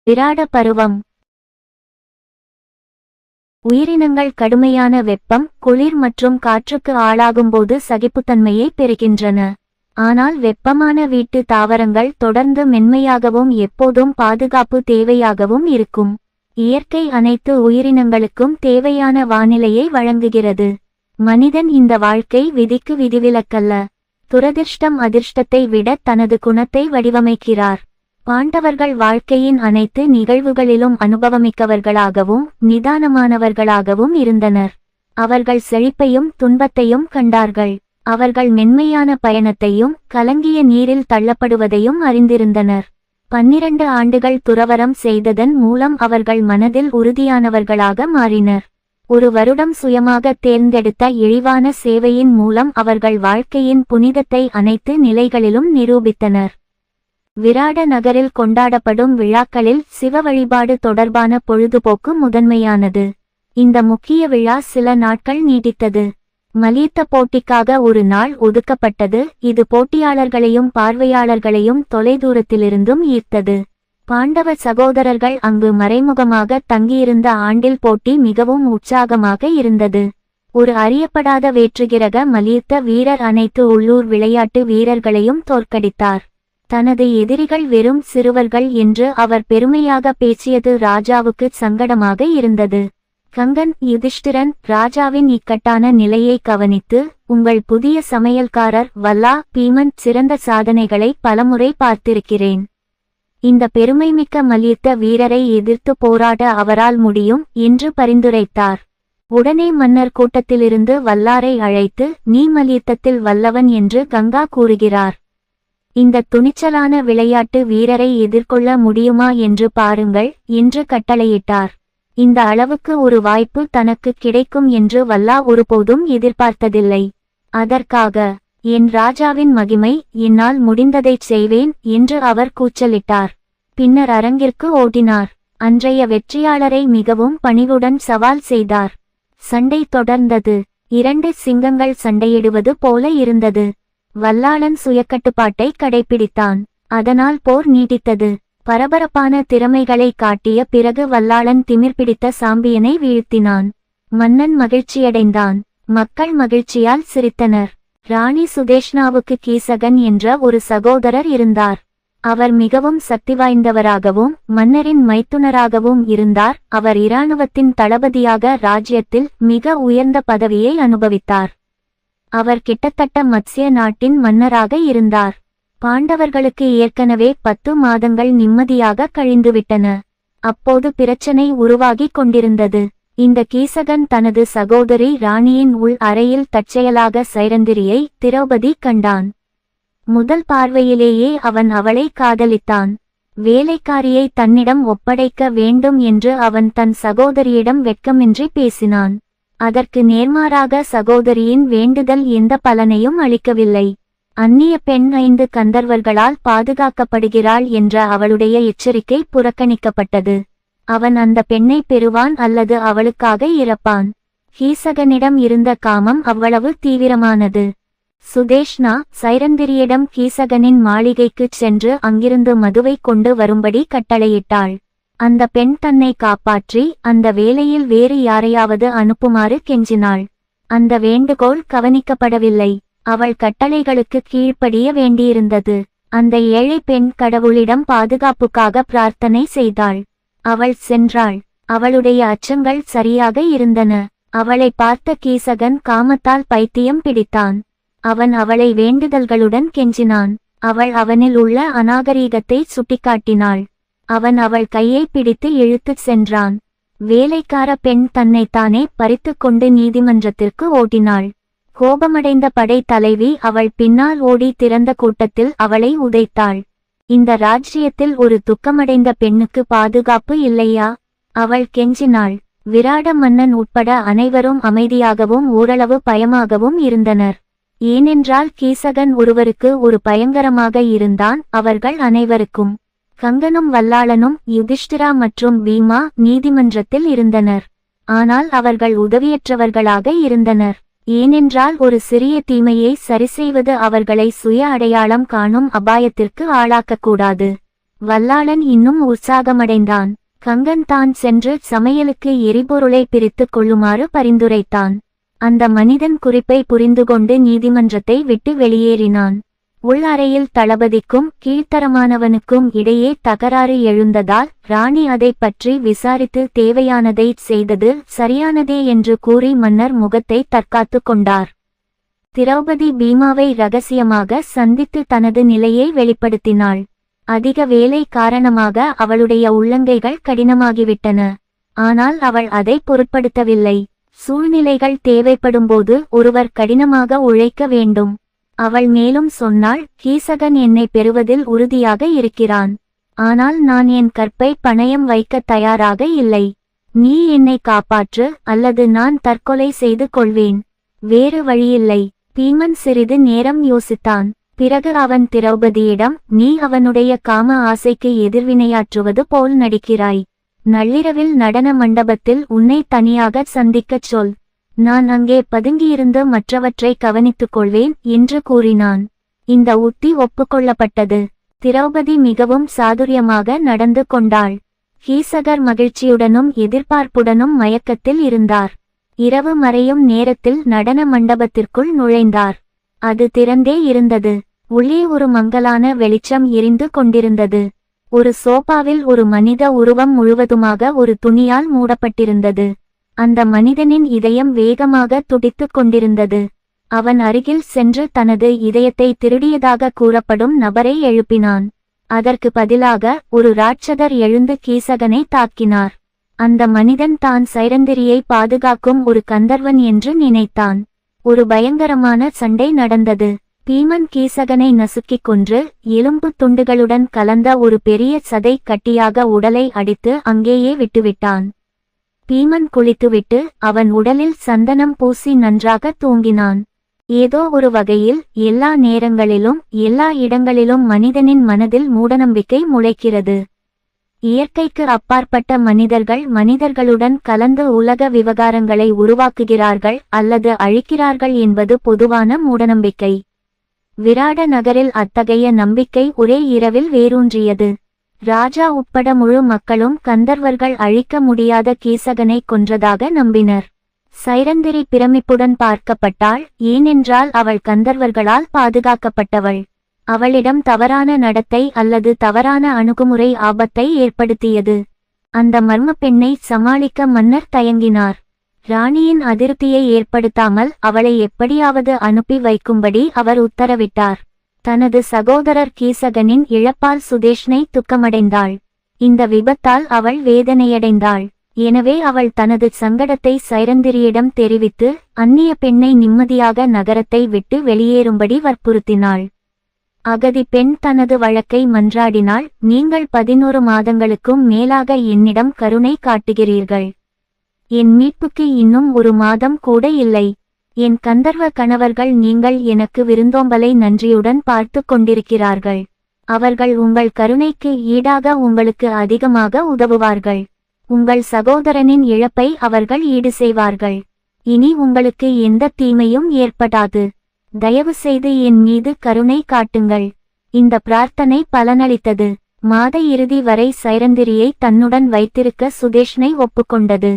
விராட பருவம். உயிரினங்கள் கடுமையான வெப்பம், குளிர் மற்றும் காற்றுக்கு ஆளாகும்போது சகிப்புத்தன்மையை பெறுகின்றன. ஆனால் வெப்பமான வீட்டு தாவரங்கள் தொடர்ந்து மென்மையாகவும் எப்போதும் பாதுகாப்பு தேவையாகவும் இருக்கும். இயற்கை அனைத்து உயிரினங்களுக்கும் தேவையான வானிலையை வழங்குகிறது. மனிதன் இந்த வாழ்க்கை விதிக்கு விதிவிலக்கல்ல. துரதிர்ஷ்டம் அதிர்ஷ்டத்தை விட தனது குணத்தை வடிவமைக்கிறார். பாண்டவர்கள் வாழ்க்கையின் அனைத்து நிகழ்வுகளிலும் அனுபவமிக்கவர்களாகவும் நிதானமானவர்களாகவும் இருந்தனர். அவர்கள் செழிப்பையும் துன்பத்தையும் கண்டார்கள். அவர்கள் மென்மையான பயணத்தையும் கலங்கிய நீரில் தள்ளப்படுவதையும் அறிந்திருந்தனர். 12 ஆண்டுகள் துறவறம் செய்ததன் மூலம் அவர்கள் மனதில் உறுதியானவர்களாக மாறினர். ஒரு வருடம் சுயமாக தேர்ந்தெடுத்த இழிவான சேவையின் மூலம் அவர்கள் வாழ்க்கையின் புனிதத்தை அனைத்து நிலைகளிலும் நிரூபித்தனர். விராட நகரில் கொண்டாடப்படும் விழாக்களில் சிவ வழிபாடு தொடர்பான பொழுதுபோக்கு முதன்மையானது. இந்த முக்கிய விழா சில நாட்கள் நீடித்தது. மல்யுத்த போட்டிக்காக ஒரு நாள் ஒதுக்கப்பட்டது. இது போட்டியாளர்களையும் பார்வையாளர்களையும் தொலைதூரத்திலிருந்தும் ஈர்த்தது. பாண்டவ சகோதரர்கள் அங்கு மறைமுகமாக தங்கியிருந்த ஆண்டில் போட்டி மிகவும் உற்சாகமாக இருந்தது. ஒரு அறியப்படாத வேற்றுகிரக மல்யுத்த வீரர் அனைத்து உள்ளூர் விளையாட்டு வீரர்களையும் தோற்கடித்தார். தனது எதிரிகள் வெறும் சிறுவர்கள் என்று அவர் பெருமையாக பேசியது ராஜாவுக்கு சங்கடமாக இருந்தது. கங்கன் யுதிஷ்டிரன் ராஜாவின் இக்கட்டான நிலையை கவனித்து, உங்கள் புதிய சமையல்காரர் வல்லா பீமன் சிறந்த சாதனைகளை பலமுறை பார்த்திருக்கிறேன். இந்த பெருமைமிக்க மல்யுத்த வீரரை எதிர்த்து போராட அவரால் முடியும் என்று பரிந்துரைத்தார். உடனே மன்னர் கூட்டத்திலிருந்து வல்லாரை அழைத்து, நீ மல்யுத்தத்தில் வல்லவன் என்று கங்கா கூறுகிறார். இந்த துணிச்சலான விளையாட்டு வீரரை எதிர்கொள்ள முடியுமா என்று பாருங்கள் என்று கட்டளையிட்டார். இந்த அளவுக்கு ஒரு வாய்ப்பு தனக்கு கிடைக்கும் என்று வல்லா ஒருபோதும் எதிர்பார்த்ததில்லை. அதற்காக, என் ராஜாவின் மகிமை, என்னால் முடிந்ததைச் செய்வேன் என்று அவர் கூச்சலிட்டார். பின்னர் அரங்கிற்கு ஓடினார். அன்றைய வெற்றியாளரை மிகவும் பணிவுடன் சவால் செய்தார். சண்டை தொடர்ந்தது. 2 சிங்கங்கள் சண்டையிடுவது போல இருந்தது. வல்லாளன் சுயக்கட்டுப்பாட்டை கடைபிடித்தான். அதனால் போர் நீடித்தது. பரபரப்பான திறமைகளை காட்டிய பிறகு வல்லாளன் திமிர்பிடித்த சாம்பியனை வீழ்த்தினான். மன்னன் மகிழ்ச்சியடைந்தான். மக்கள் மகிழ்ச்சியால் சிரித்தனர். ராணி சுதேஷ்னாவுக்கு கீசகன் என்ற ஒரு சகோதரர் இருந்தார். அவர் மிகவும் சக்திவாய்ந்தவராகவும் மன்னரின் மைத்துனராகவும் இருந்தார். அவர் இராணுவத்தின் தளபதியாக ராஜ்யத்தில் மிக உயர்ந்த பதவியை அனுபவித்தார். அவர் கிட்டத்தட்ட மத்ஸ்ய நாட்டின் மன்னராக இருந்தார். பாண்டவர்களுக்கு ஏற்கனவே 10 மாதங்கள் நிம்மதியாக கழிந்துவிட்டன. அப்போது பிரச்சனை உருவாகிக் கொண்டிருந்தது. இந்த கீசகன் தனது சகோதரி ராணியின் உள் அறையில் தற்செயலாக சைரந்திரியை திரௌபதி கண்டான். முதல் பார்வையிலேயே அவன் அவளை காதலித்தான். வேலைக்காரியை தன்னிடம் ஒப்படைக்க வேண்டும் என்று அவன் தன் சகோதரியிடம் வெட்கமின்றி பேசினான். அதற்கு நேர்மாறாக சகோதரியின் வேண்டுதல் எந்த பலனையும் அளிக்கவில்லை. அந்நிய பெண் 5 கந்தர்வர்களால் பாதுகாக்கப்படுகிறாள் என்ற அவளுடைய எச்சரிக்கை புறக்கணிக்கப்பட்டது. அவன் அந்த பெண்ணை பெறுவான் அல்லது அவளுக்காக இறப்பான். கீசகனிடம் இருந்த காமம் அவ்வளவு தீவிரமானது. சுதேஷ்னா சைரந்திரியிடம் கீசகனின் மாளிகைக்குச் சென்று அங்கிருந்து மதுவை கொண்டு வரும்படி கட்டளையிட்டாள். அந்த பெண் தன்னை காப்பாற்றி அந்த வேளையில் வேறு யாரையாவது அனுப்புமாறு கெஞ்சினாள். அந்த வேண்டுகோள் கவனிக்கப்படவில்லை. அவள் கட்டளைகளுக்கு கீழ்ப்படிய வேண்டியிருந்தது. அந்த ஏழை பெண் கடவுளிடம் பாதுகாப்புக்காக பிரார்த்தனை செய்தாள். அவள் சென்றாள். அவளுடைய அச்சங்கள் சரியாக இருந்தன. அவளை பார்த்த கீசகன் காமத்தால் பைத்தியம் பிடித்தான். அவன் அவளை வேண்டுதல்களுடன் கெஞ்சினான். அவள் அவனில் உள்ள அநாகரீகத்தை சுட்டிக்காட்டினாள். அவன் அவள் கையை பிடித்து இழுத்துச் சென்றான். வேலைக்கார பெண் தன்னைத்தானே பறித்து கொண்டு நீதிமன்றத்திற்கு ஓட்டினாள். கோபமடைந்த படை தலைவி அவள் பின்னால் ஓடி திறந்த கூட்டத்தில் அவளை உதைத்தாள். இந்த ராஜ்யத்தில் ஒரு துக்கமடைந்த பெண்ணுக்கு பாதுகாப்பு இல்லையா? அவள் கெஞ்சினாள். விராட மன்னன் உட்பட அனைவரும் அமைதியாகவும் ஓரளவு பயமாகவும் இருந்தனர். ஏனென்றால் கீசகன் ஒருவருக்கு ஒரு பயங்கரமாக இருந்தான். அவர்கள் அனைவருக்கும். கங்கனும் வல்லாளனும் யுதிஷ்டிரா மற்றும் பீமா நீதிமன்றத்தில் இருந்தனர். ஆனால் அவர்கள் உதவியற்றவர்களாக இருந்தனர். ஏனென்றால் ஒரு சிறிய தீமையை சரிசெய்வது அவர்களை சுய அடையாளம் காணும் அபாயத்திற்கு ஆளாக்கக்கூடாது. வல்லாளன் இன்னும் உற்சாகமடைந்தான். கங்கன் தான் சென்று சமையலுக்கு எரிபொருளை பிரித்துக் கொள்ளுமாறு பரிந்துரைத்தான். அந்த மனிதன் குறிப்பை புரிந்துகொண்டு நீதிமன்றத்தை விட்டு வெளியேறினான். உள் அறையில் தளபதிக்கும் கீழ்த்தரமானவனுக்கும் இடையே தகராறு எழுந்ததால் ராணி அதை பற்றி விசாரித்து தேவையானதை செய்தது சரியானதே என்று கூறி மன்னர் முகத்தை தற்காத்து கொண்டார். திரௌபதி பீமாவை ரகசியமாக சந்தித்து தனது நிலையை வெளிப்படுத்தினாள். அதிக வேலை காரணமாக அவளுடைய உள்ளங்கைகள் கடினமாகிவிட்டன. ஆனால் அவள் அதை பொருட்படுத்தவில்லை. சூழ்நிலைகள் தேவைப்படும்போது ஒருவர் கடினமாக உழைக்க வேண்டும். அவள் மேலும் சொன்னாள், கீசகன் என்னை பெறுவதில் உறுதியாக இருக்கிறான். ஆனால் நான் என் கற்பை பணயம் வைக்க தயாராக இல்லை. நீ என்னை காப்பாற்று, அல்லது நான் தற்கொலை செய்து கொள்வேன். வேறு வழியில்லை. பீமன் சிறிது நேரம் யோசித்தான். பிறகு அவன் திரௌபதியிடம், நீ அவனுடைய காம ஆசைக்கு எதிர்வினையாற்றுவது போல் நடிக்கிறாய். நள்ளிரவில் நடன மண்டபத்தில் உன்னை தனியாக சந்திக்கச் சொல். நான் அங்கே பதுங்கியிருந்து மற்றவற்றை கவனித்துக் கொள்வேன் என்று கூறினான். இந்த உத்தி ஒப்புக்கொள்ளப்பட்டது. திரௌபதி மிகவும் சாதுரியமாக நடந்து கொண்டாள். கீசகர் மகிழ்ச்சியுடனும் எதிர்பார்ப்புடனும் மயக்கத்தில் இருந்தார். இரவு மறையும் நேரத்தில் நடன மண்டபத்திற்குள் நுழைந்தார். அது திறந்தே இருந்தது. உள்ளே ஒரு மங்கலான வெளிச்சம் எரிந்து கொண்டிருந்தது. ஒரு சோபாவில் ஒரு மனித உருவம் முழுவதுமாக ஒரு துணியால் மூடப்பட்டிருந்தது. அந்த மனிதனின் இதயம் வேகமாக துடித்துக் கொண்டிருந்தது. அவன் அருகில் சென்று தனது இதயத்தை திருடியதாக கூறப்படும் நபரை எழுப்பினான். அதற்கு பதிலாக ஒரு ராட்சதர் எழுந்து கீசகனை தாக்கினார். அந்த மனிதன் தான் சைரந்திரியை பாதுகாக்கும் ஒரு கந்தர்வன் என்று நினைத்தான். ஒரு பயங்கரமான சண்டை நடந்தது. பீமன் கீசகனை நசுக்கிக் கொன்று எலும்பு துண்டுகளுடன் கலந்த ஒரு பெரிய சதை கட்டியாக உடலை அடித்து அங்கேயே விட்டுவிட்டான். பீமன் குளித்துவிட்டு அவன் உடலில் சந்தனம் பூசி நன்றாக தூங்கினான். ஏதோ ஒரு வகையில் எல்லா நேரங்களிலும் எல்லா இடங்களிலும் மனிதனின் மனதில் மூடநம்பிக்கை முளைக்கிறது. இயற்கைக்கு அப்பாற்பட்ட மனிதர்கள் மனிதர்களுடன் கலந்து உலக விவகாரங்களை உருவாக்குகிறார்கள் அல்லது அழிக்கிறார்கள் என்பது பொதுவான மூடநம்பிக்கை. விராட நகரில் அத்தகைய நம்பிக்கை ஒரே இரவில் வேரூன்றியது. ராஜா உட்பட முழு மக்களும் கந்தர்வர்கள் அழிக்க முடியாத கீசகனை கொன்றதாக நம்பினர். சைரந்திரி பிரமிப்புடன் பார்க்கப்பட்டாள். ஏனென்றால் அவள் கந்தர்வர்களால் பாதுகாக்கப்பட்டவள். அவளிடம் தவறான நடத்தை அல்லது தவறான அணுகுமுறை ஆபத்தை ஏற்படுத்தியது. அந்த மர்ம பெண்ணை சமாளிக்க மன்னர் தயங்கினார். ராணியின் அதிருப்தியை ஏற்படுத்தாமல் அவளை எப்படியாவது அனுப்பி வைக்கும்படி அவர் உத்தரவிட்டார். தனது சகோதரர் கீசகனின் இழப்பால் சுதேஷ்னை துக்கமடைந்தாள். இந்த விபத்தால் அவள் வேதனையடைந்தாள். எனவே அவள் தனது சங்கடத்தை சைரந்திரியிடம் தெரிவித்து அந்நிய பெண்ணை நிம்மதியாக நகரத்தை விட்டு வெளியேறும்படி வற்புறுத்தினாள். அகதி பெண் தனது வழக்கை மன்றாடினாள். நீங்கள் 11 மாதங்களுக்கும் மேலாக என்னிடம் கருணை காட்டுகிறீர்கள். என் மீட்புக்கு இன்னும் 1 மாதம் கூட இல்லை. என் கந்தர்வ கணவர்கள் நீங்கள் எனக்கு விருந்தோம்பலை நன்றியுடன் பார்த்து கொண்டிருக்கிறார்கள். அவர்கள் உங்கள் கருணைக்கு ஈடாக உங்களுக்கு அதிகமாக உதவுவார்கள். உங்கள் சகோதரனின் இழப்பை அவர்கள் ஈடு செய்வார்கள். இனி உங்களுக்கு எந்த தீமையும் ஏற்படாது. தயவு செய்து என் மீது கருணை காட்டுங்கள். இந்த பிரார்த்தனை பலனளித்தது. மாத இறுதி வரை சைரந்திரியை தன்னுடன் வைத்திருக்க சுதேஷ்னை ஒப்புக்கொண்டது.